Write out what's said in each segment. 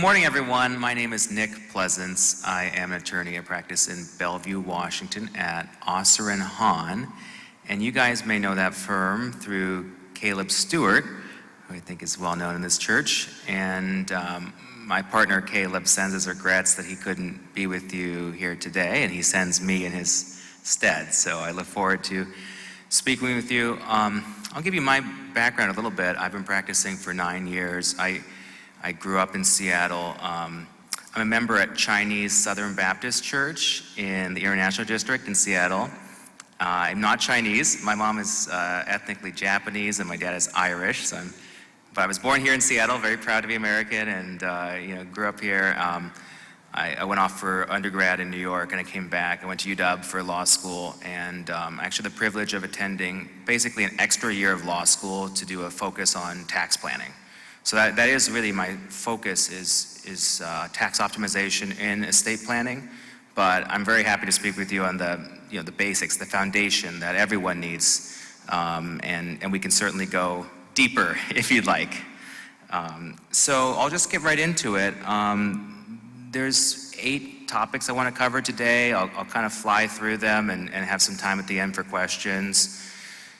Morning, everyone. My name is Nick Pleasance. I am an attorney. I practice in Bellevue, Washington at Osser and Hahn. And you guys may know that firm through Caleb Stewart, who I think is well known in this church. And my partner, Caleb, sends his regrets that he couldn't be with you here today, and he sends me in his stead. So I look forward to speaking with you. I'll give you my background a little bit. I've been practicing for 9 years. I grew up in Seattle. I'm a member at Chinese Southern Baptist Church in the International District in Seattle. I'm not Chinese. My mom is ethnically Japanese and my dad is Irish. But I was born here in Seattle, very proud to be American, and grew up here. I went off for undergrad in New York and I came back. I went to UW for law school, and actually the privilege of attending basically an extra year of law school to do a focus on tax planning. So that is really my focus is tax optimization in estate planning. But I'm very happy to speak with you on the basics, the foundation that everyone needs, and we can certainly go deeper if you'd like. So I'll just get right into it. There's 8 topics I want to cover today. I'll kind of fly through them and have some time at the end for questions.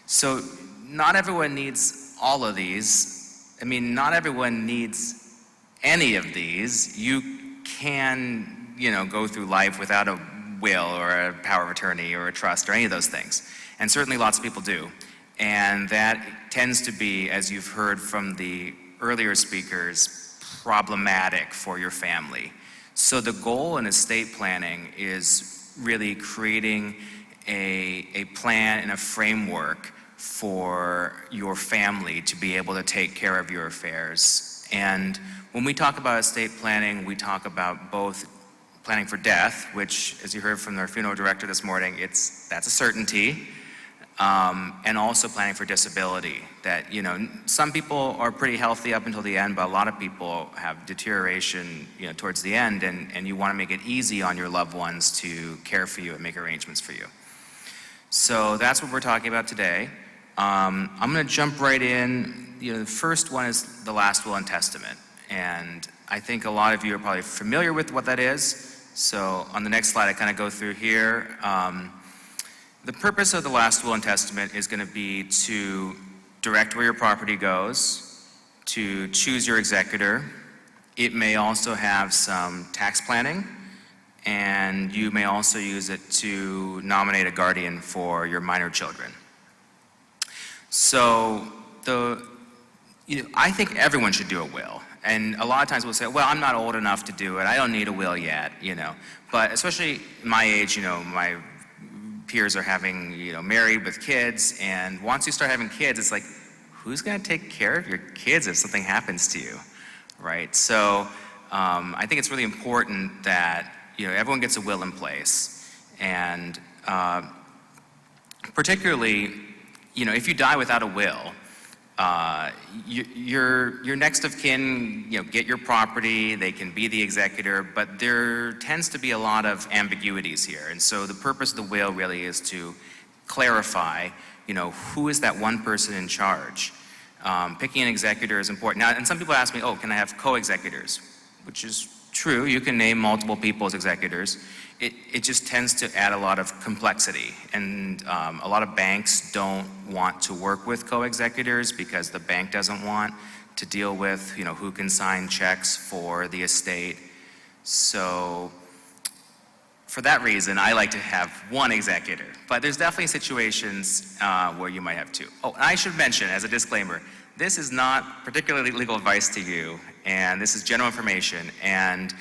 So not everyone needs all of these. I mean, not everyone needs any of these. You can, go through life without a will or a power of attorney or a trust or any of those things. And certainly lots of people do. And that tends to be, as you've heard from the earlier speakers, problematic for your family. So the goal in estate planning is really creating a plan and a framework for your family to be able to take care of your affairs. And when we talk about estate planning, we talk about both planning for death, which, as you heard from our funeral director this morning, that's a certainty, and also planning for disability. That, some people are pretty healthy up until the end, but a lot of people have deterioration, towards the end, and you want to make it easy on your loved ones to care for you and make arrangements for you. So that's what we're talking about today. I'm going to jump right in. The first one is the last will and testament. And I think a lot of you are probably familiar with what that is. So on the next slide, I kind of go through here. The purpose of the last will and testament is going to be to direct where your property goes, to choose your executor. It may also have some tax planning, and you may also use it to nominate a guardian for your minor children. So I think everyone should do a will. And a lot of times we'll say, well, I'm not old enough to do it. I don't need a will yet, But especially my age, my peers are having, married with kids. And once you start having kids, it's like, who's going to take care of your kids if something happens to you, right? So I think it's really important that, everyone gets a will in place. And particularly, if you die without a will, your next of kin, get your property, they can be the executor, but there tends to be a lot of ambiguities here. And so the purpose of the will really is to clarify, who is that one person in charge. Picking an executor is important. Now, and some people ask me, oh, can I have co-executors? Which is true, you can name multiple people as executors. It just tends to add a lot of complexity, and a lot of banks don't want to work with co-executors because the bank doesn't want to deal with, who can sign checks for the estate. So for that reason, I like to have one executor, but there's definitely situations where you might have two. Oh, and I should mention as a disclaimer, this is not particularly legal advice to you, and this is general information, and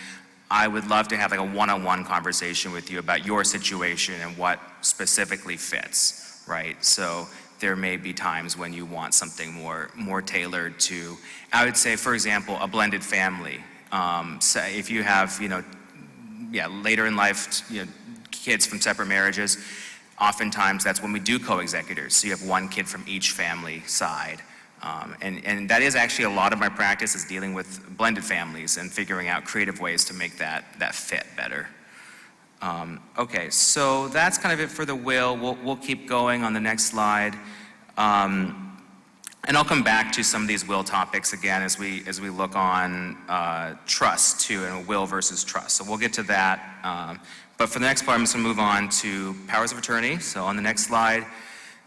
I would love to have like a one-on-one conversation with you about your situation and what specifically fits, right? So there may be times when you want something more tailored to, I would say, for example, a blended family. So if you have, later in life, kids from separate marriages, oftentimes that's when we do co-executors. So you have one kid from each family side. And that is actually a lot of my practice is dealing with blended families and figuring out creative ways to make that fit better. Okay, so that's kind of it for the will. We'll keep going on the next slide. And I'll come back to some of these will topics again as we look on trust too, and will versus trust. So we'll get to that. But for the next part, I'm just going to move on to powers of attorney. So on the next slide,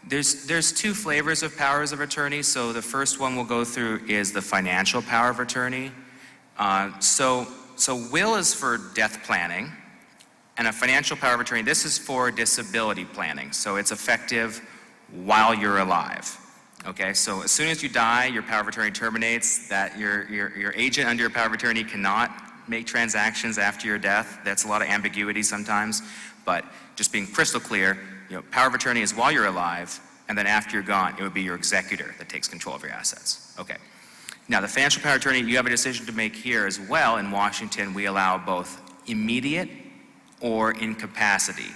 there's two flavors of powers of attorney. So the first one we'll go through is the financial power of attorney. So will is for death planning, and a financial power of attorney, this is for disability planning. So it's effective while you're alive. Okay, so as soon as you die, your power of attorney terminates. That your agent under your power of attorney cannot make transactions after your death. That's a lot of ambiguity sometimes, but just being crystal clear, power of attorney is while you're alive, and then after you're gone, it would be your executor that takes control of your assets. Okay. Now, the financial power of attorney, you have a decision to make here as well. In Washington, we allow both immediate or incapacity.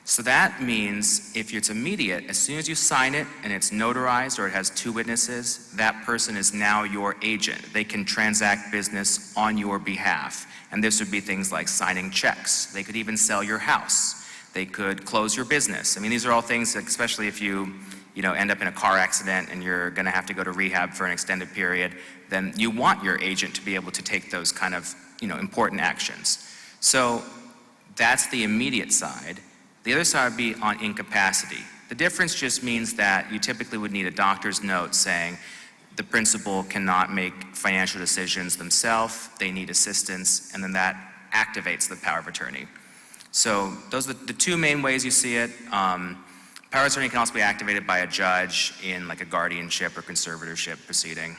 So that means if it's immediate, as soon as you sign it and it's notarized or it has two witnesses, that person is now your agent. They can transact business on your behalf. And this would be things like signing checks. They could even sell your house. They could close your business. I mean, these are all things that, especially if you end up in a car accident and you're going to have to go to rehab for an extended period, then you want your agent to be able to take those kind of, important actions. So that's the immediate side. The other side would be on incapacity. The difference just means that you typically would need a doctor's note saying the principal cannot make financial decisions themselves, they need assistance, and then that activates the power of attorney. So those are the two main ways you see it. Power of attorney can also be activated by a judge in like a guardianship or conservatorship proceeding.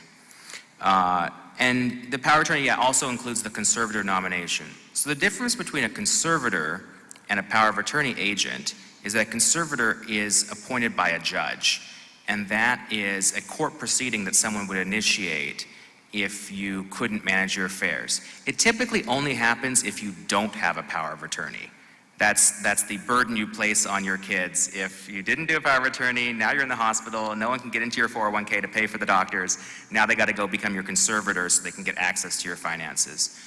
And the power of attorney also includes the conservator nomination. So the difference between a conservator and a power of attorney agent is that a conservator is appointed by a judge, and that is a court proceeding that someone would initiate if you couldn't manage your affairs. It typically only happens if you don't have a power of attorney. That's the burden you place on your kids. If you didn't do a power of attorney, now you're in the hospital, and no one can get into your 401k to pay for the doctors. Now they got to go become your conservator so they can get access to your finances.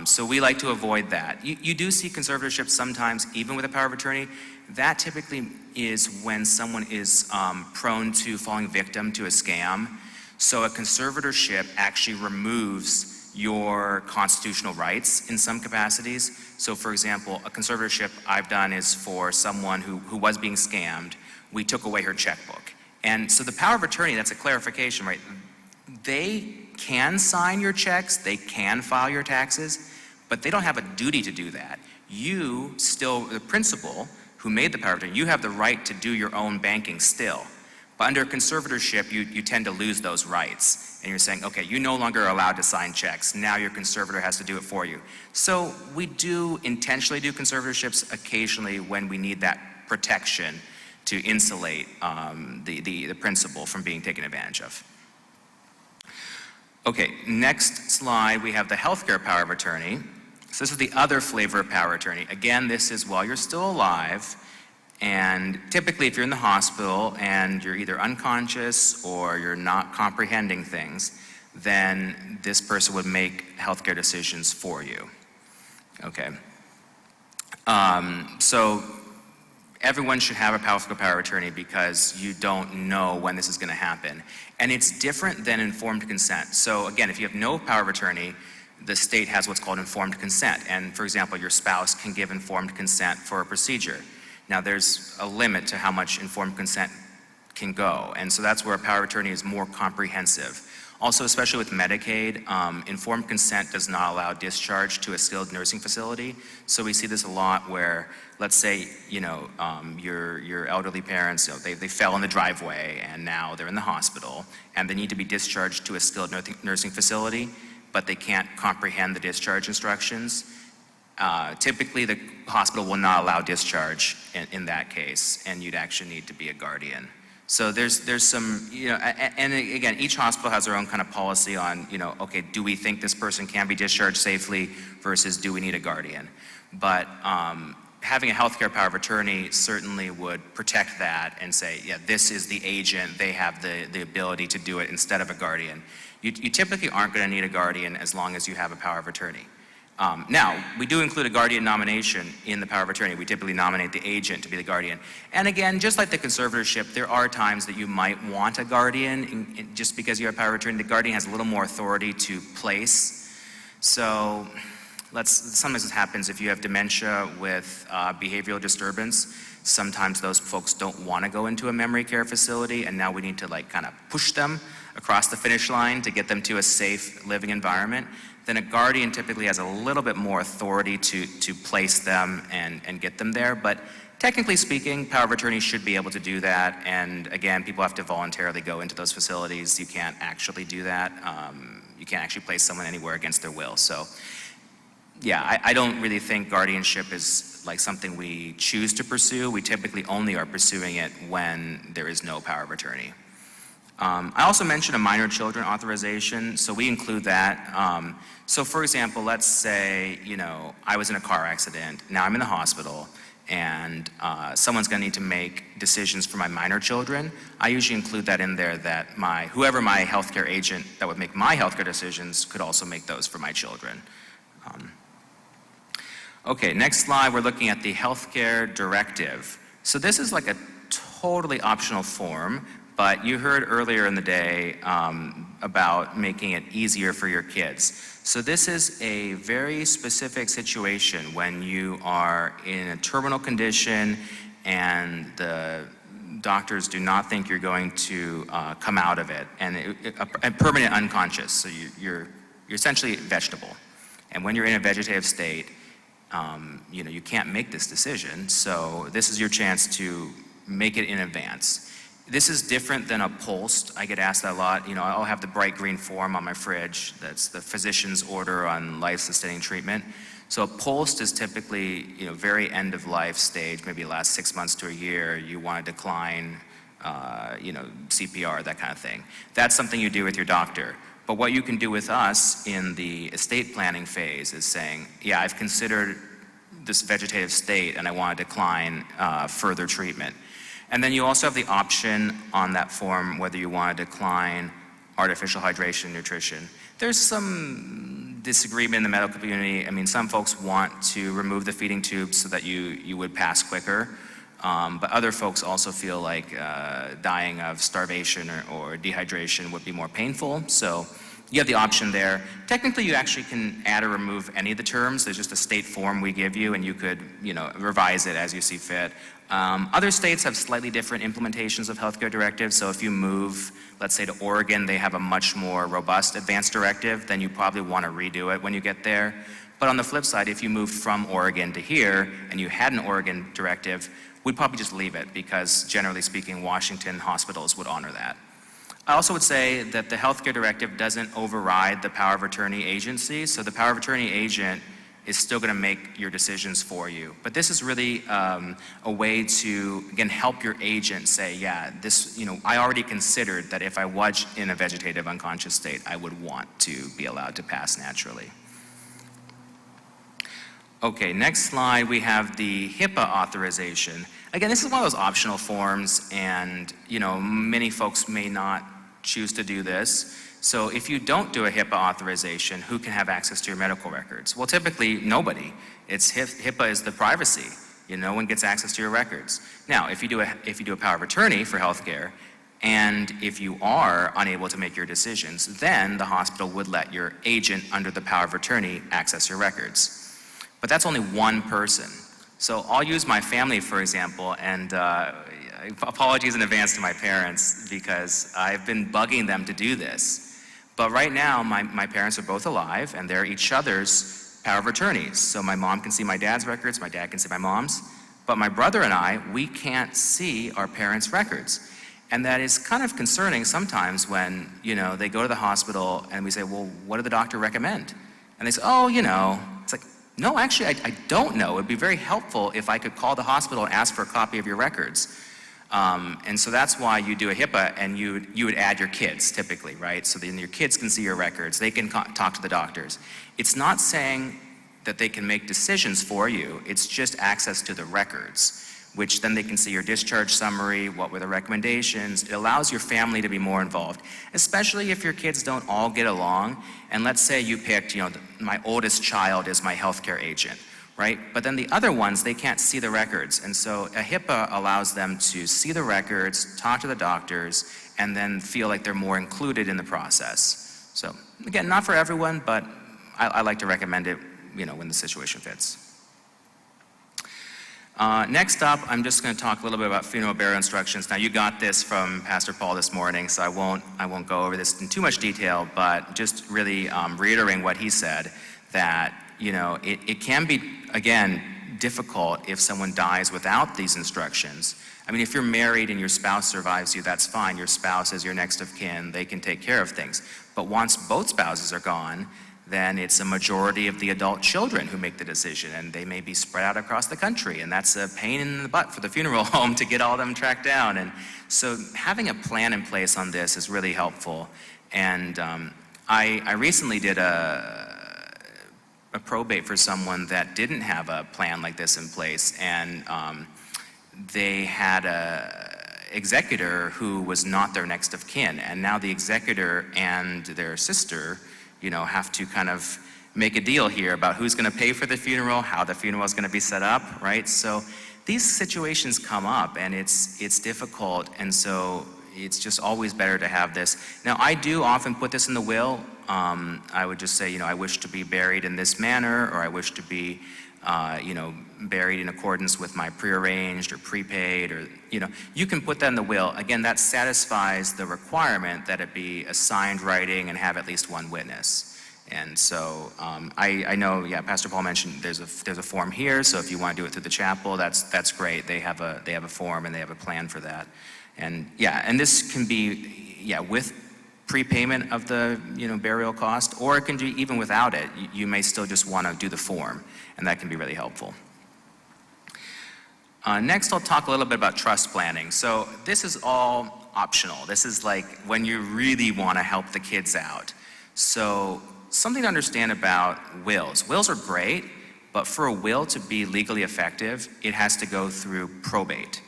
So we like to avoid that. You do see conservatorships sometimes, even with a power of attorney. That typically is when someone is prone to falling victim to a scam. So a conservatorship actually removes your constitutional rights in some capacities. So for example, a conservatorship I've done is for someone who was being scammed. We took away her checkbook. And so the power of attorney, that's a clarification, right? They can sign your checks, they can file your taxes, but they don't have a duty to do that. You still, the principal who made the power of attorney, you have the right to do your own banking still. But under conservatorship, you tend to lose those rights. And you're saying, okay, you no longer are allowed to sign checks. Now your conservator has to do it for you. So we do intentionally do conservatorships occasionally when we need that protection to insulate the principal from being taken advantage of. Okay, next slide, we have the healthcare power of attorney. So this is the other flavor of power of attorney. Again, this is while you're still alive, and typically if you're in the hospital and you're either unconscious or you're not comprehending things, then this person would make healthcare decisions for you. Okay. So everyone should have a powerful power of attorney because you don't know when this is going to happen. And it's different than informed consent. So again, if you have no power of attorney, the state has what's called informed consent. And for example, your spouse can give informed consent for a procedure. Now there's a limit to how much informed consent can go. And so that's where a power of attorney is more comprehensive. Also, especially with Medicaid, informed consent does not allow discharge to a skilled nursing facility. So we see this a lot where, let's say, your elderly parents, they fell in the driveway and now they're in the hospital and they need to be discharged to a skilled nursing facility, but they can't comprehend the discharge instructions. Typically, the hospital will not allow discharge in that case, and you'd actually need to be a guardian. So there's some, and again, each hospital has their own kind of policy on, okay, do we think this person can be discharged safely versus do we need a guardian? But having a healthcare power of attorney certainly would protect that and say, yeah, this is the agent, they have the ability to do it instead of a guardian. You typically aren't going to need a guardian as long as you have a power of attorney. Now, we do include a guardian nomination in the power of attorney. We typically nominate the agent to be the guardian. And again, just like the conservatorship, there are times that you might want a guardian. Just because you have power of attorney, the guardian has a little more authority to place. So sometimes this happens if you have dementia with behavioral disturbance. Sometimes those folks don't want to go into a memory care facility, and now we need to kind of push them across the finish line to get them to a safe living environment. Then a guardian typically has a little bit more authority to place them and get them there. But technically speaking, power of attorney should be able to do that. And again, people have to voluntarily go into those facilities. You can't actually do that. You can't actually place someone anywhere against their will. So yeah, I don't really think guardianship is like something we choose to pursue. We typically only are pursuing it when there is no power of attorney. I also mentioned a minor children authorization, so we include that. So for example, let's say, I was in a car accident, now I'm in the hospital, and someone's gonna need to make decisions for my minor children. I usually include that in there that whoever my healthcare agent that would make my healthcare decisions could also make those for my children. Okay, next slide, we're looking at the healthcare directive. So this is like a totally optional form, but you heard earlier in the day about making it easier for your kids. So this is a very specific situation when you are in a terminal condition and the doctors do not think you're going to come out of it, and a permanent unconscious, so you're essentially vegetable. And when you're in a vegetative state, you can't make this decision, so this is your chance to make it in advance. This is different than a POLST. I get asked that a lot. I'll have the bright green form on my fridge. That's the physician's order on life-sustaining treatment. So a POLST is typically, very end-of-life stage, maybe last 6 months to a year. You want to decline, CPR, that kind of thing. That's something you do with your doctor. But what you can do with us in the estate planning phase is saying, yeah, I've considered this vegetative state and I want to decline further treatment. And then you also have the option on that form whether you want to decline artificial hydration nutrition. There's some disagreement in the medical community. I mean, some folks want to remove the feeding tubes so that you would pass quicker. But other folks also feel like dying of starvation or dehydration would be more painful. So you have the option there. Technically, you actually can add or remove any of the terms. There's just a state form we give you, and you could revise it as you see fit. Other states have slightly different implementations of healthcare directives. So if you move, let's say, to Oregon, they have a much more robust advanced directive. Then you probably want to redo it when you get there. But on the flip side, if you moved from Oregon to here and you had an Oregon directive, we'd probably just leave it because, generally speaking, Washington hospitals would honor that. I also would say that the healthcare directive doesn't override the power of attorney agency. So the power of attorney agent is still going to make your decisions for you. But this is really a way to, again, help your agent say, yeah, this, I already considered that if I was in a vegetative unconscious state, I would want to be allowed to pass naturally. Okay, next slide, we have the HIPAA authorization. Again, this is one of those optional forms, and many folks may not choose to do this. So if you don't do a HIPAA authorization, who can have access to your medical records? Well, typically nobody. HIPAA is the privacy. No one gets access to your records. Now, if you do a power of attorney for healthcare, and if you are unable to make your decisions, then the hospital would let your agent under the power of attorney access your records. But that's only one person. So I'll use my family, for example, and apologies in advance to my parents because I've been bugging them to do this. But right now, my parents are both alive, and they're each other's power of attorneys. So my mom can see my dad's records, my dad can see my mom's. But my brother and I, we can't see our parents' records. And that is kind of concerning sometimes when, they go to the hospital and we say, well, what did the doctor recommend? And they say, oh, it's like, no, actually, I don't know. It would be very helpful if I could call the hospital and ask for a copy of your records. And so that's why you do a HIPAA, and you would add your kids typically, right? So then your kids can see your records. They can talk to the doctors. It's not saying that they can make decisions for you. It's just access to the records. which then they can see your discharge summary, what were the recommendations. It allows your family to be more involved, especially if your kids don't all get along. And let's say you picked, my oldest child is my healthcare agent, right? But then the other ones, they can't see the records. And so a HIPAA allows them to see the records, talk to the doctors, and then feel like they're more included in the process. So again, not for everyone, but I like to recommend it, when the situation fits. Next up, I'm just going to talk a little bit about funeral burial instructions. Now, you got this from Pastor Paul this morning, so I won't go over this in too much detail, but just really reiterating what he said, that it can be, again, difficult if someone dies without these instructions. I mean, if you're married and your spouse survives you, that's fine. Your spouse is your next of kin. They can take care of things. But once both spouses are gone, then it's a majority of the adult children who make the decision, and they may be spread out across the country, and that's a pain in the butt for the funeral home to get all of them tracked down. And so having a plan in place on this is really helpful. And I recently did a probate for someone that didn't have a plan like this in place, and they had a executor who was not their next of kin, and now the executor and their sister have to kind of make a deal here about who's going to pay for the funeral, how the funeral is going to be set up, right? So these situations come up, and it's difficult, and so it's just always better to have this. Now, I do often put this in the will. I would just say, I wish to be buried in this manner, or I wish to be, buried in accordance with my prearranged or prepaid, or, you can put that in the will. Again, that satisfies the requirement that it be a signed writing and have at least one witness. And so I know, Pastor Paul mentioned there's a form here, so if you want to do it through the chapel, that's great. They have a form and they have a plan for that. And and this can be, with prepayment of the burial cost, or it can be even without it. You may still just want to do the form, and that can be really helpful. Next, I'll talk a little bit about trust planning. So this is all optional. This is like when you really want to help the kids out. So something to understand about wills. Wills are great, but for a will to be legally effective, it has to go through probate.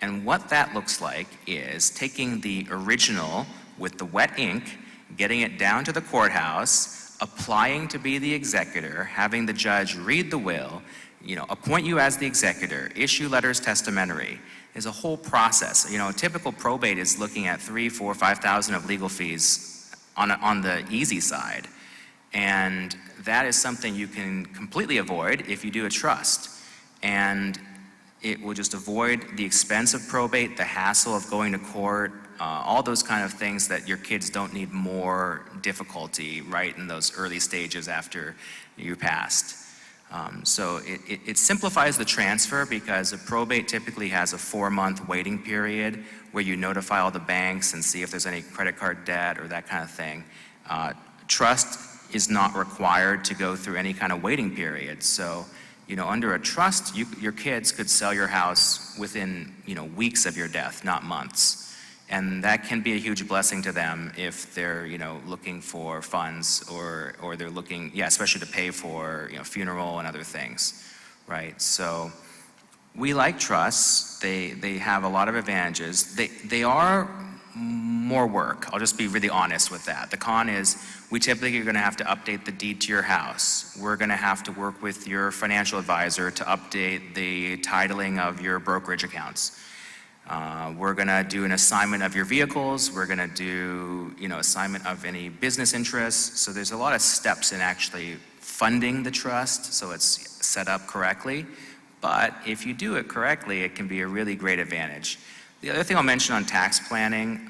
And what that looks like is taking the original with the wet ink, getting it down to the courthouse, applying to be the executor, having the judge read the will, appoint you as the executor, issue letters testamentary. Is a whole process. A typical probate is looking at $3,000, $4,000, $5,000 of legal fees on the easy side. And that is something you can completely avoid if you do a trust. And it will just avoid the expense of probate, the hassle of going to court, all those kind of things that your kids don't need more difficulty right in those early stages after you passed. So it simplifies the transfer, because a probate typically has a 4-month waiting period where you notify all the banks and see if there's any credit card debt or that kind of thing. Trust is not required to go through any kind of waiting period. So, under a trust, your kids could sell your house within, weeks of your death, not months. And that can be a huge blessing to them if they're, looking for funds, or they're looking, especially to pay for, funeral and other things, right? So we like trusts. They have a lot of advantages. They are more work. I'll just be really honest with that. The con is we typically are going to have to update the deed to your house. We're going to have to work with your financial advisor to update the titling of your brokerage accounts. We're going to do an assignment of your vehicles. We're going to do, assignment of any business interests. So there's a lot of steps in actually funding the trust, so it's set up correctly. But if you do it correctly, it can be a really great advantage. The other thing I'll mention on tax planning,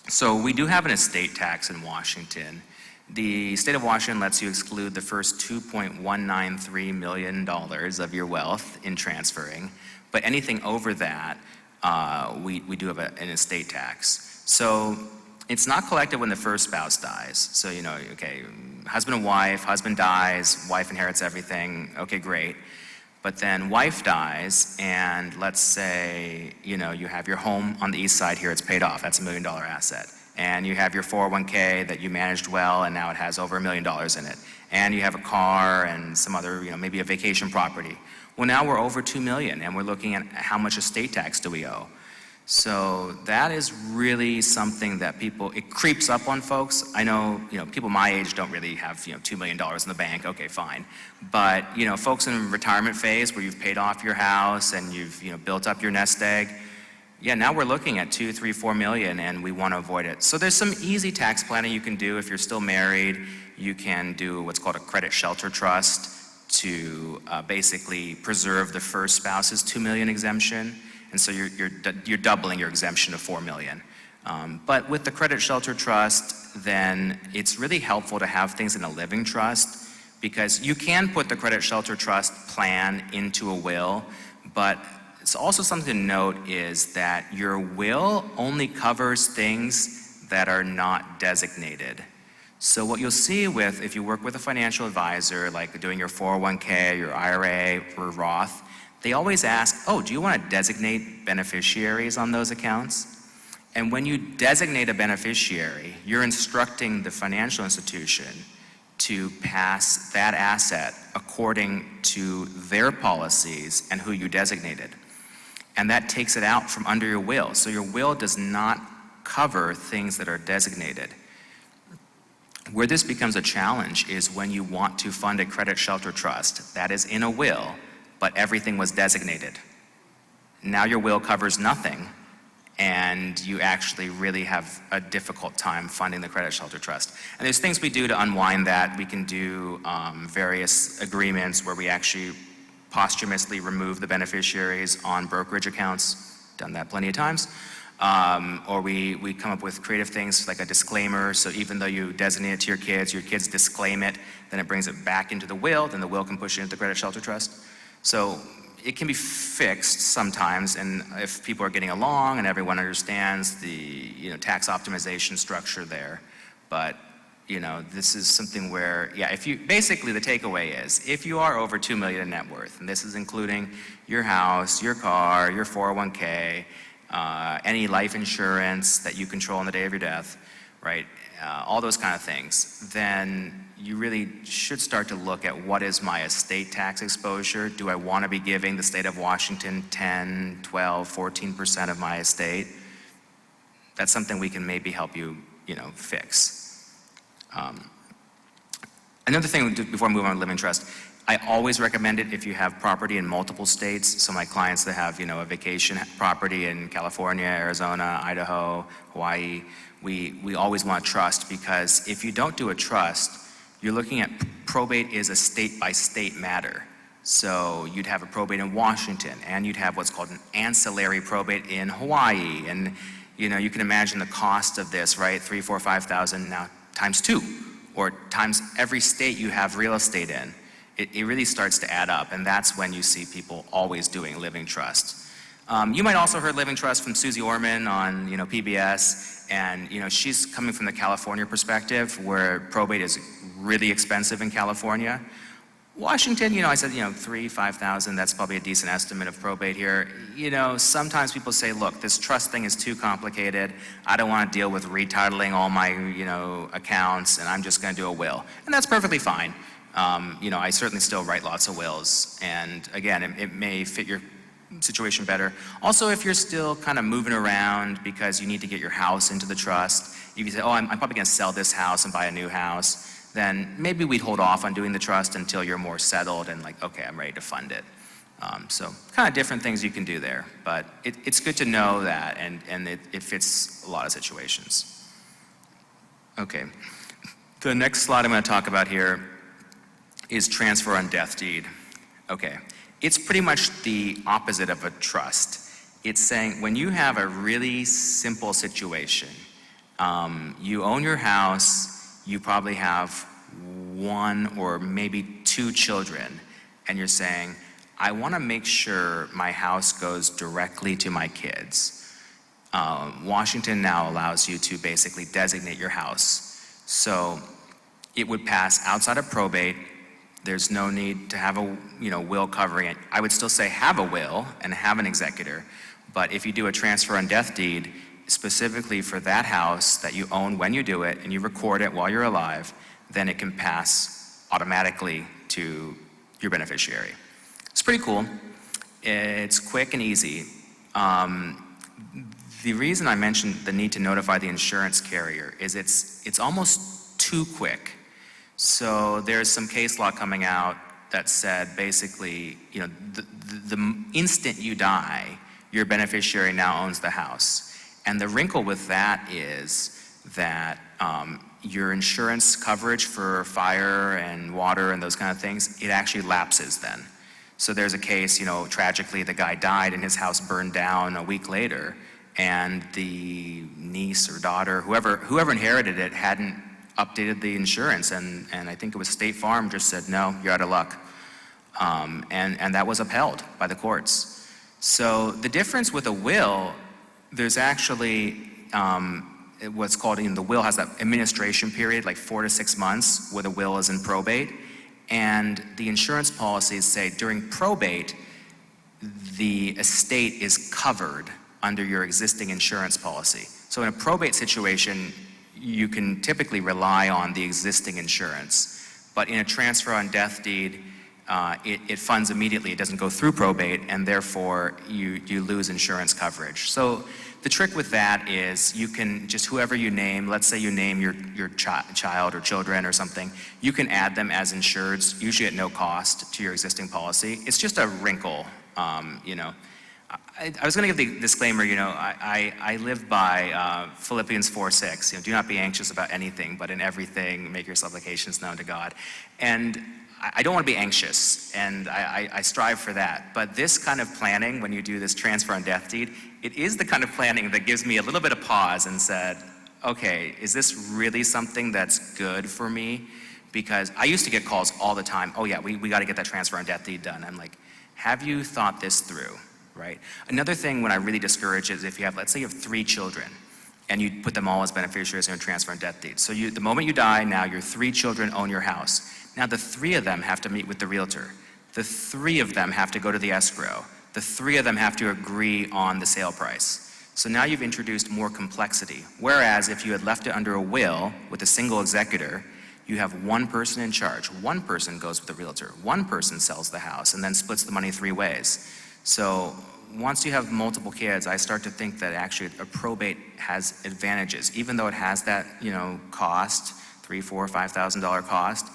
so we do have an estate tax in Washington. The state of Washington lets you exclude the first $2.193 million of your wealth in transferring. But anything over that, we do have an estate tax. So it's not collected when the first spouse dies. So, okay, husband and wife, husband dies, wife inherits everything, okay, great. But then wife dies, and let's say, you have your home on the east side here, it's paid off, that's $1 million asset. and you have your 401k that you managed well, and now it has over $1 million in it, and you have a car and some other, maybe a vacation property. Well, now we're over 2 million, and we're looking at how much estate tax do we owe. So that is really something that it creeps up on folks. I know, people my age don't really have, $2 million in the bank, okay, fine. But, folks in retirement phase where you've paid off your house and you've, built up your nest egg, yeah, now we're looking at 2, 3, 4 million, and we want to avoid it. So there's some easy tax planning you can do if you're still married. You can do what's called a credit shelter trust to basically preserve the first spouse's 2 million exemption. And so you're doubling your exemption to 4 million. But with the credit shelter trust, then it's really helpful to have things in a living trust, because you can put the credit shelter trust plan into a will, but it's also something to note is that your will only covers things that are not designated. So what you'll see if you work with a financial advisor, like doing your 401k, your IRA, or Roth, they always ask, oh, do you want to designate beneficiaries on those accounts? And when you designate a beneficiary, you're instructing the financial institution to pass that asset according to their policies and who you designated. And that takes it out from under your will. So your will does not cover things that are designated. Where this becomes a challenge is when you want to fund a credit shelter trust that is in a will, but everything was designated. Now your will covers nothing, and you actually really have a difficult time funding the credit shelter trust. And there's things we do to unwind that. We can do various agreements where we actually posthumously remove the beneficiaries on brokerage accounts. Done that plenty of times. Or we come up with creative things like a disclaimer, so even though you designate it to your kids disclaim it, then it brings it back into the will, then the will can push it into the credit shelter trust. So it can be fixed sometimes, and if people are getting along and everyone understands the tax optimization structure there. But this is something where, basically the takeaway is, if you are over 2 million in net worth, and this is including your house, your car, your 401k, any life insurance that you control on the day of your death, right? All those kind of things, then you really should start to look at what is my estate tax exposure. Do I want to be giving the state of Washington 10, 12, 14% of my estate? That's something we can maybe help you, fix. Another thing, before I move on to living trust, I always recommend it if you have property in multiple states. So my clients that have, a vacation property in California, Arizona, Idaho, Hawaii, we always want a trust, because if you don't do a trust, you're looking at probate is a state-by-state matter. So you'd have a probate in Washington, and you'd have what's called an ancillary probate in Hawaii. And you can imagine the cost of this, right? 3, 4, 5,000 now times 2, or times every state you have real estate in. It really starts to add up, and that's when you see people always doing living trust. You might also heard living trust from Susie Orman on PBS, and she's coming from the California perspective, where probate is really expensive in California. Washington, I said 3, 5,000. That's probably a decent estimate of probate here. Sometimes people say, look, this trust thing is too complicated. I don't want to deal with retitling all my accounts, and I'm just going to do a will, and that's perfectly fine. I certainly still write lots of wills, and again, it may fit your situation better. Also, if you're still kind of moving around because you need to get your house into the trust, if you say, oh, I'm probably going to sell this house and buy a new house, then maybe we'd hold off on doing the trust until you're more settled and like, okay, I'm ready to fund it. So kind of different things you can do there, but it's good to know that, and it fits a lot of situations. Okay, the next slide I'm going to talk about here is transfer on death deed. Okay, it's pretty much the opposite of a trust. It's saying when you have a really simple situation, you own your house, you probably have 1 or maybe 2 children, and you're saying, I want to make sure my house goes directly to my kids. Washington now allows you to basically designate your house. So it would pass outside of probate. There's no need to have a will covering it. I would still say have a will and have an executor, but if you do a transfer on death deed, specifically for that house that you own when you do it, and you record it while you're alive, then it can pass automatically to your beneficiary. It's pretty cool. It's quick and easy. The reason I mentioned the need to notify the insurance carrier is it's almost too quick. So there's some case law coming out that said basically, the instant you die, your beneficiary now owns the house. And the wrinkle with that is that your insurance coverage for fire and water and those kind of things, it actually lapses then. So there's a case, tragically the guy died and his house burned down a week later, and the niece or daughter, whoever inherited it, hadn't updated the insurance, and I think it was State Farm just said, no, you're out of luck. And that was upheld by the courts. So the difference with a will, there's actually what's called, the will has that administration period, like 4 to 6 months, where the will is in probate. And the insurance policies say during probate, the estate is covered under your existing insurance policy. So in a probate situation, you can typically rely on the existing insurance. But in a transfer on death deed, it funds immediately. It doesn't go through probate, and therefore you lose insurance coverage. So the trick with that is you can just, whoever you name, let's say you name your child or children or something, you can add them as insureds, usually at no cost to your existing policy. It's just a wrinkle, I was going to give the disclaimer, I live by Philippians 4:6. Do not be anxious about anything, but in everything make your supplications known to God. And I don't want to be anxious, and I strive for that. But this kind of planning, when you do this transfer on death deed, it is the kind of planning that gives me a little bit of pause and said, okay, is this really something that's good for me? Because I used to get calls all the time, oh yeah, we got to get that transfer on death deed done. I'm like, have you thought this through, right? Another thing when I really discourage is if you have, let's say you have 3 children, and you put them all as beneficiaries in a transfer on death deed. So the moment you die, now your 3 children own your house. Now the 3 of them have to meet with the realtor. The 3 of them have to go to the escrow. The 3 of them have to agree on the sale price. So now you've introduced more complexity. Whereas if you had left it under a will with a single executor, you have one person in charge. One person goes with the realtor. One person sells the house and then splits the money 3 ways. So once you have multiple kids, I start to think that actually a probate has advantages. Even though it has that, cost, $3,000, $4,000, $5,000 cost,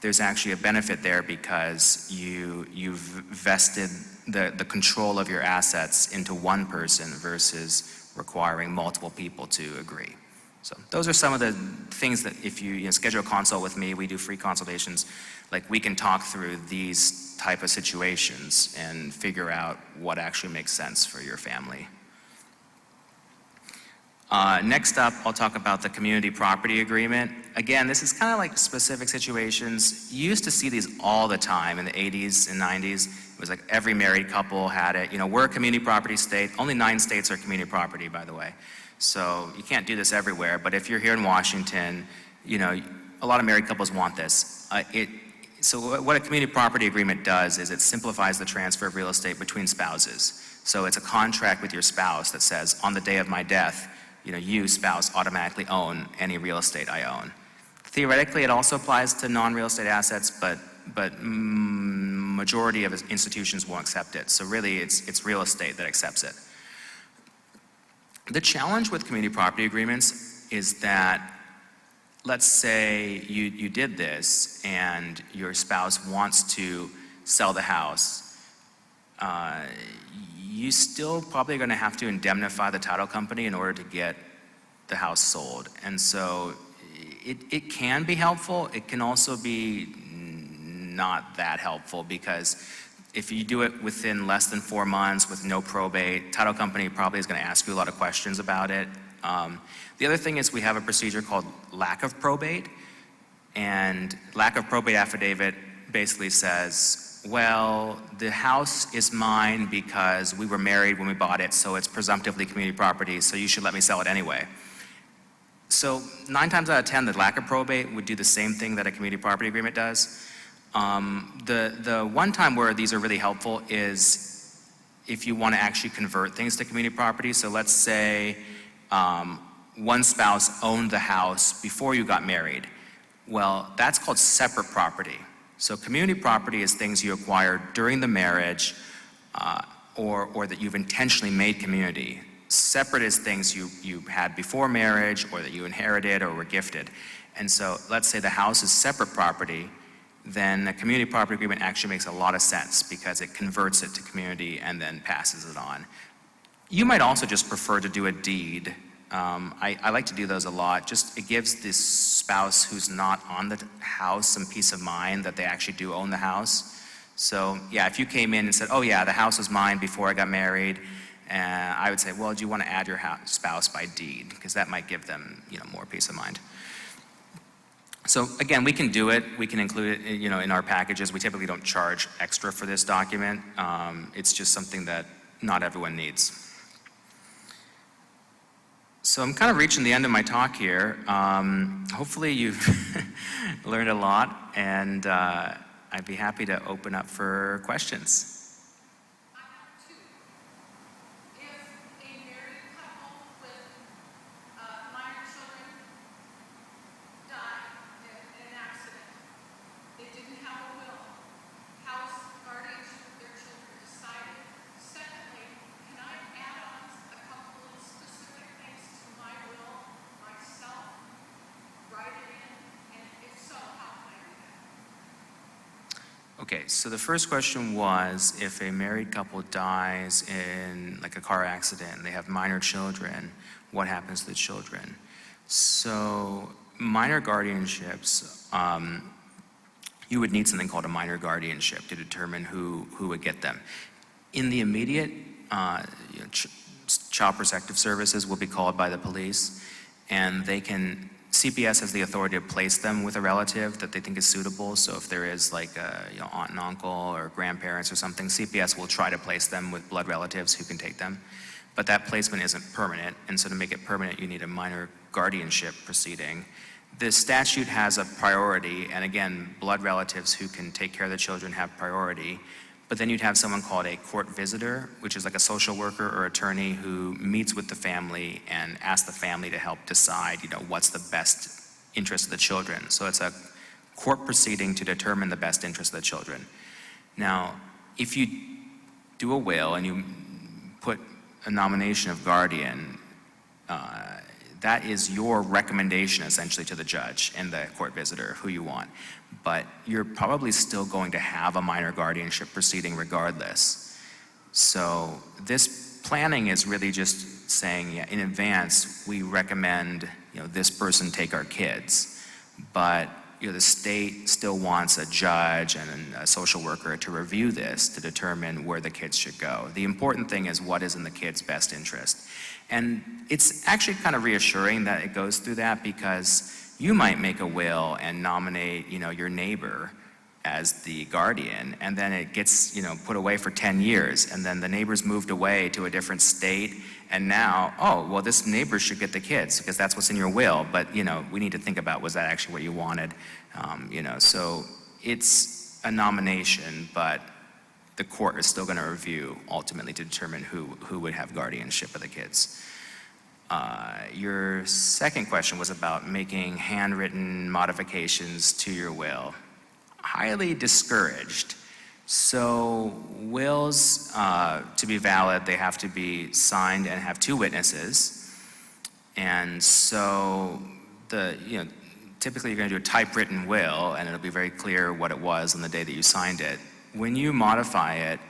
there's actually a benefit there because you've vested the control of your assets into one person versus requiring multiple people to agree. So those are some of the things that if you schedule a consult with me, we do free consultations, like we can talk through these type of situations and figure out what actually makes sense for your family. Next up, I'll talk about the community property agreement. Again, this is kind of like specific situations. You used to see these all the time in the 80s and 90s. It was like every married couple had it. We're a community property state. Only 9 states are community property, by the way. So you can't do this everywhere, but if you're here in Washington, a lot of married couples want this. So what a community property agreement does is it simplifies the transfer of real estate between spouses. So it's a contract with your spouse that says, on the day of my death, you, spouse, automatically own any real estate I own. Theoretically, it also applies to non-real estate assets, but majority of institutions won't accept it. So really, it's real estate that accepts it. The challenge with community property agreements is that, let's say you did this and your spouse wants to sell the house. You still probably going to have to indemnify the title company in order to get the house sold. And so it can be helpful. It can also be not that helpful because if you do it within less than 4 months with no probate, title company probably is going to ask you a lot of questions about it. The other thing is we have a procedure called lack of probate, and lack of probate affidavit basically says, well, the house is mine because we were married when we bought it, so it's presumptively community property, so you should let me sell it anyway. So 9 times out of 10, the lack of probate would do the same thing that a community property agreement does. The one time where these are really helpful is if you want to actually convert things to community property. So let's say one spouse owned the house before you got married. Well, that's called separate property. So community property is things you acquire during the marriage or that you've intentionally made community. Separate is things you had before marriage or that you inherited or were gifted. And so let's say the house is separate property, then a community property agreement actually makes a lot of sense because it converts it to community and then passes it on. You might also just prefer to do a deed. I like to do those a lot. Just it gives this spouse who's not on the house some peace of mind that they actually do own the house. So yeah, if you came in and said, oh yeah, the house was mine before I got married, I would say, well, do you want to add your spouse by deed? Because that might give them, more peace of mind. So again, we can do it. We can include it, in our packages. We typically don't charge extra for this document. It's just something that not everyone needs. So I'm kind of reaching the end of my talk here. Hopefully you've learned a lot, and I'd be happy to open up for questions. Okay, so the first question was, if a married couple dies in like a car accident and they have minor children, what happens to the children? So minor guardianships, you would need something called a minor guardianship to determine who would get them. In the immediate, Child Protective Services will be called by the police, and CPS has the authority to place them with a relative that they think is suitable. So if there is like a aunt and uncle or grandparents or something, CPS will try to place them with blood relatives who can take them. But that placement isn't permanent, and so to make it permanent, you need a minor guardianship proceeding. The statute has a priority, and again, blood relatives who can take care of the children have priority. But then you'd have someone called a court visitor, which is like a social worker or attorney who meets with the family and asks the family to help decide, what's the best interest of the children. So it's a court proceeding to determine the best interest of the children. Now, if you do a will and you put a nomination of guardian, that is your recommendation essentially to the judge and the court visitor who you want. But you're probably still going to have a minor guardianship proceeding regardless. So this planning is really just saying, in advance, we recommend, this person take our kids. But, the state still wants a judge and a social worker to review this to determine where the kids should go. The important thing is what is in the kid's best interest. And it's actually kind of reassuring that it goes through that, because you might make a will and nominate, your neighbor as the guardian, and then it gets, put away for 10 years, and then the neighbor's moved away to a different state, and now, oh, well, this neighbor should get the kids because that's what's in your will, but, we need to think about, was that actually what you wanted? So it's a nomination, but the court is still going to review ultimately to determine who would have guardianship of the kids. Your second question was about making handwritten modifications to your will. Highly discouraged. So wills, to be valid, they have to be signed and have two witnesses. And so typically you're going to do a typewritten will, and it'll be very clear what it was on the day that you signed it. When you modify it,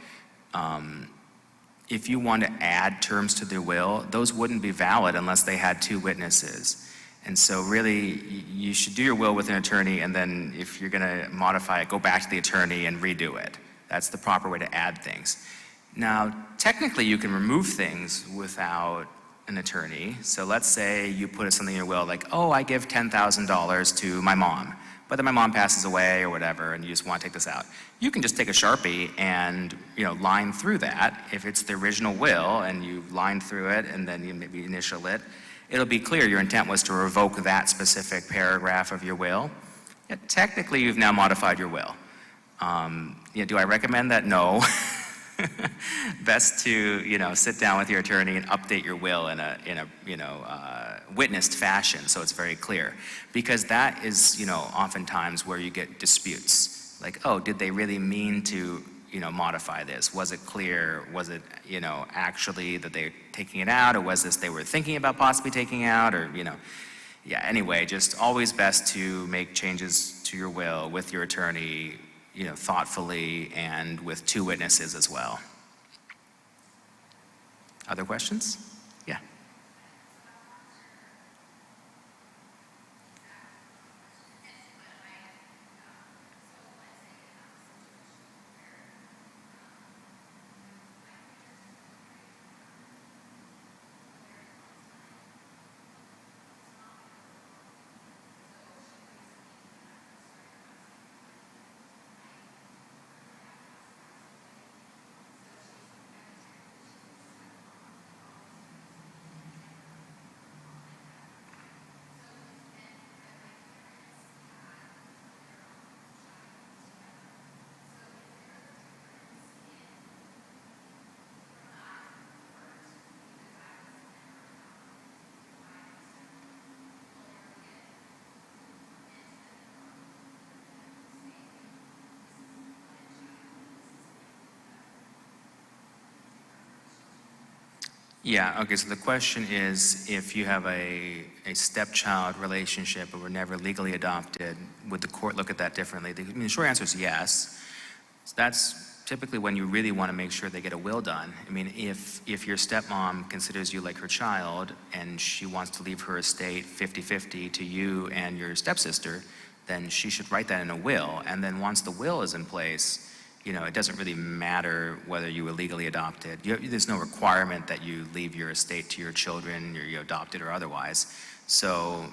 if you want to add terms to the will, those wouldn't be valid unless they had two witnesses. And so really, you should do your will with an attorney, and then if you're going to modify it, go back to the attorney and redo it. That's the proper way to add things. Now, technically, you can remove things without an attorney. So let's say you put something in your will like, oh, I give $10,000 to my mom, but then my mom passes away or whatever, and you just want to take this out. You can just take a Sharpie and line through that. If it's the original will and you line through it and then you maybe initial it, it'll be clear your intent was to revoke that specific paragraph of your will. Technically, you've now modified your will. Do I recommend that? No. best to, sit down with your attorney and update your will in a witnessed fashion, so it's very clear. Because that is, oftentimes where you get disputes. Like, oh, did they really mean to, modify this? Was it clear? Was it, actually that they're taking it out, or was this they were thinking about possibly taking out, or, yeah, anyway, just always best to make changes to your will with your attorney, thoughtfully and with two witnesses as well. Other questions? Yeah. Yeah, okay, so the question is, if you have a stepchild relationship but were never legally adopted, would the court look at that differently? The short answer is yes. So that's typically when you really want to make sure they get a will done. I mean, if your stepmom considers you like her child and she wants to leave her estate 50-50 to you and your stepsister, then she should write that in a will. And then once the will is in place, it doesn't really matter whether you were legally adopted. There's no requirement that you leave your estate to your children, you're adopted or otherwise. So,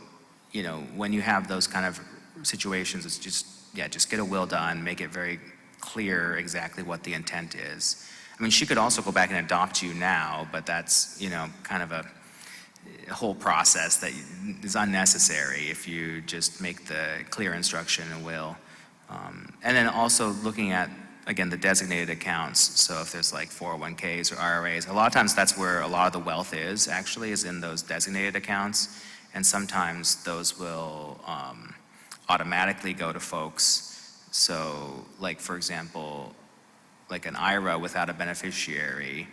when you have those kind of situations, it's just get a will done, make it very clear exactly what the intent is. I mean, she could also go back and adopt you now, but that's, kind of a whole process that is unnecessary if you just make the clear instruction in a will. And then also looking at, again, the designated accounts. So if there's like 401ks or IRAs, a lot of times that's where a lot of the wealth is in those designated accounts. And sometimes those will automatically go to folks. So like, for example, like an IRA without a beneficiary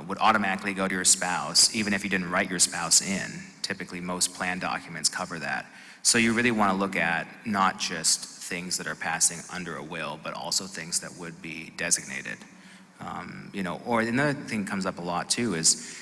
would automatically go to your spouse, even if you didn't write your spouse in. Typically, most plan documents cover that. So you really want to look at not just things that are passing under a will, but also things that would be designated. Or another thing comes up a lot too is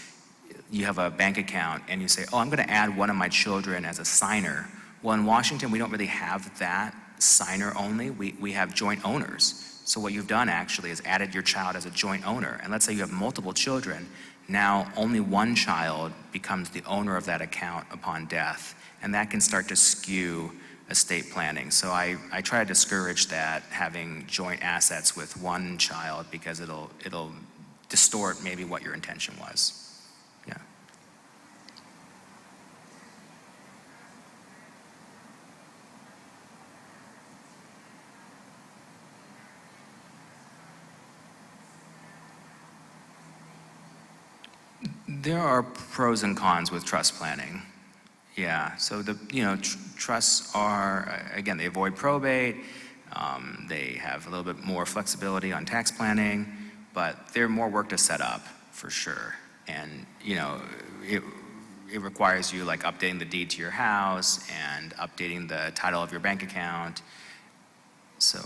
you have a bank account and you say, oh, I'm going to add one of my children as a signer. Well, in Washington, we don't really have that signer only. We have joint owners. So what you've done actually is added your child as a joint owner. And let's say you have multiple children. Now only one child becomes the owner of that account upon death. And that can start to skew estate planning. So I try to discourage that, having joint assets with one child, because it'll distort maybe what your intention was. Yeah. There are pros and cons with trust planning. Yeah, so trusts are, again, they avoid probate, they have a little bit more flexibility on tax planning, but they're more work to set up, for sure. And, it requires you like updating the deed to your house and updating the title of your bank account, so.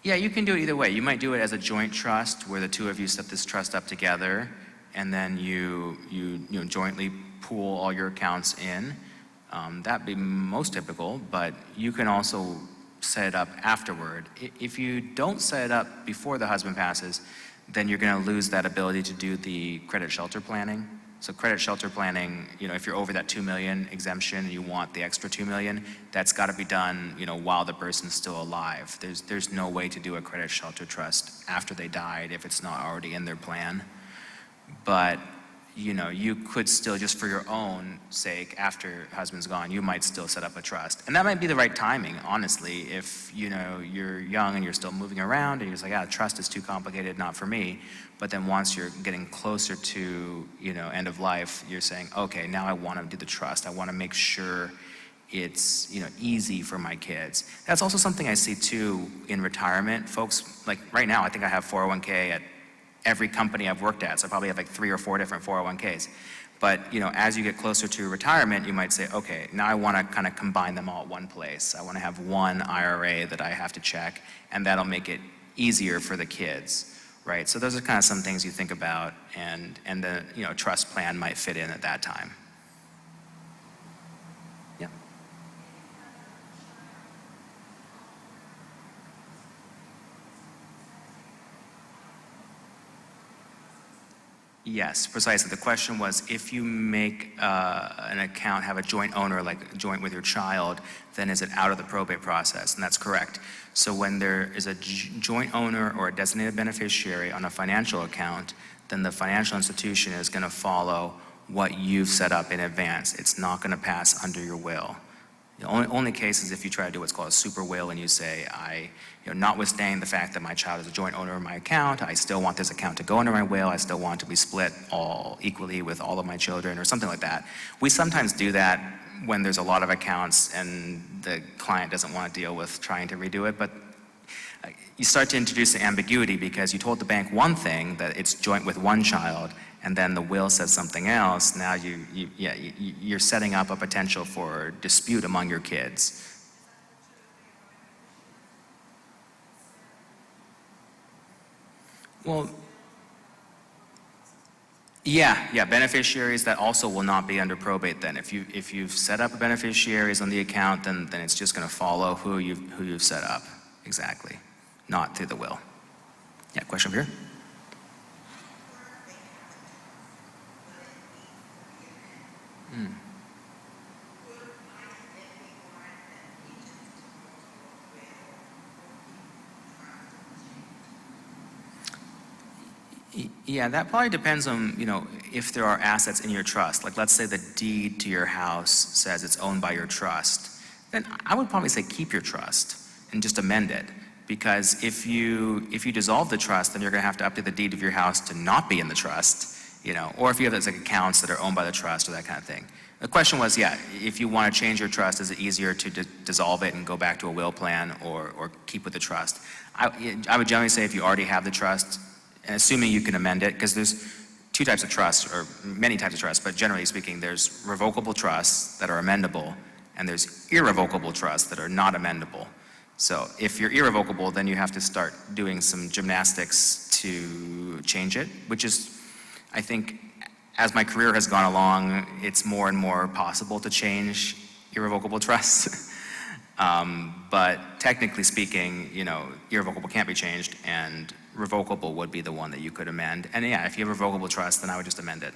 Yeah, you can do it either way. You might do it as a joint trust where the two of you set this trust up together, and then you jointly pool all your accounts in. That'd be most typical, but you can also set it up afterward. If you don't set it up before the husband passes, then you're going to lose that ability to do the credit shelter planning. So credit shelter planning, if you're over that $2 million exemption and you want the extra $2 million, that's got to be done, while the person's still alive. There's no way to do a credit shelter trust after they died if it's not already in their plan. But, you could still, just for your own sake, after husband's gone, you might still set up a trust. And that might be the right timing, honestly, if, you're young and you're still moving around and you're just like, trust is too complicated, not for me. But then once you're getting closer to, end of life, you're saying, okay, now I want to do the trust. I want to make sure it's, easy for my kids. That's also something I see too in retirement. Folks, like right now, I think I have 401k at every company I've worked at, so I probably have like 3 or 4 different 401ks. But as you get closer to retirement, you might say, okay, now I want to kind of combine them all at one place. I want to have one IRA that I have to check, and that'll make it easier for the kids, right? So those are kind of some things you think about, and the trust plan might fit in at that time. Yeah. Yes, precisely. The question was, if you make an account, have a joint owner, like joint with your child, then is it out of the probate process? And that's correct. So when there is a joint owner or a designated beneficiary on a financial account, then the financial institution is going to follow what you've set up in advance. It's not going to pass under your will. The only case is if you try to do what's called a super will and you say, notwithstanding the fact that my child is a joint owner of my account, I still want this account to go under my will, I still want it to be split all equally with all of my children, or something like that. We sometimes do that when there's a lot of accounts and the client doesn't want to deal with trying to redo it, but you start to introduce the ambiguity because you told the bank one thing, that it's joint with one child, and then the will says something else. Now you're setting up a potential for dispute among your kids. Well, yeah, beneficiaries, that also will not be under probate then. If you've set up beneficiaries on the account, then it's just going to follow who you've set up. Exactly. Not through the will. Yeah, question over here? Yeah, that probably depends on, if there are assets in your trust. Like, let's say the deed to your house says it's owned by your trust. Then I would probably say keep your trust and just amend it. Because if you dissolve the trust, then you're going to have to update the deed of your house to not be in the trust, or if you have those like accounts that are owned by the trust or that kind of thing. The question was, if you want to change your trust, is it easier to dissolve it and go back to a will plan, or keep with the trust? I would generally say if you already have the trust, and assuming you can amend it, because there's 2 types of trusts, or many types of trusts, but generally speaking, there's revocable trusts that are amendable, and there's irrevocable trusts that are not amendable. So if you're irrevocable, then you have to start doing some gymnastics to change it, which is, I think, as my career has gone along, it's more and more possible to change irrevocable trusts. But technically speaking, irrevocable can't be changed, and revocable would be the one that you could amend. And if you have a revocable trust, then I would just amend it.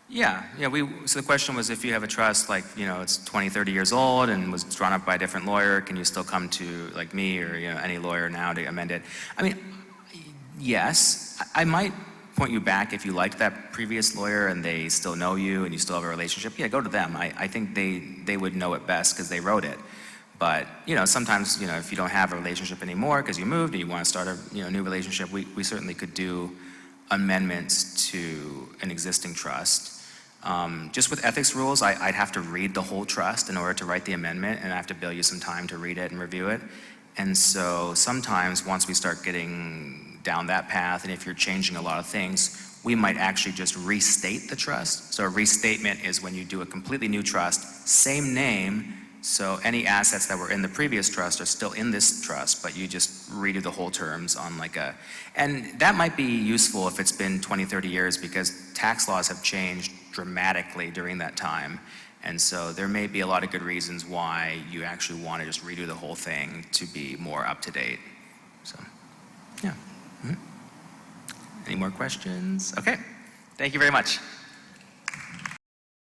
Yeah. So the question was, if you have a trust, like, it's 20, 30 years old and was drawn up by a different lawyer, can you still come to, like, me or, any lawyer now to amend it? I mean, yes. I might point you back if you liked that previous lawyer and they still know you and you still have a relationship. Yeah, go to them. I think they would know it best because they wrote it. But, sometimes, if you don't have a relationship anymore because you moved and you want to start a, new relationship, we certainly could do amendments to an existing trust. Just with ethics rules, I'd have to read the whole trust in order to write the amendment, and I have to bill you some time to read it and review it. And so sometimes once we start getting down that path, and if you're changing a lot of things, we might actually just restate the trust. So a restatement is when you do a completely new trust, same name, so any assets that were in the previous trust are still in this trust, but you just redo the whole terms on and that might be useful if it's been 20, 30 years, because tax laws have changed dramatically during that time. And so there may be a lot of good reasons why you actually want to just redo the whole thing to be more up to date. So, yeah. Any more questions? Okay, thank you very much.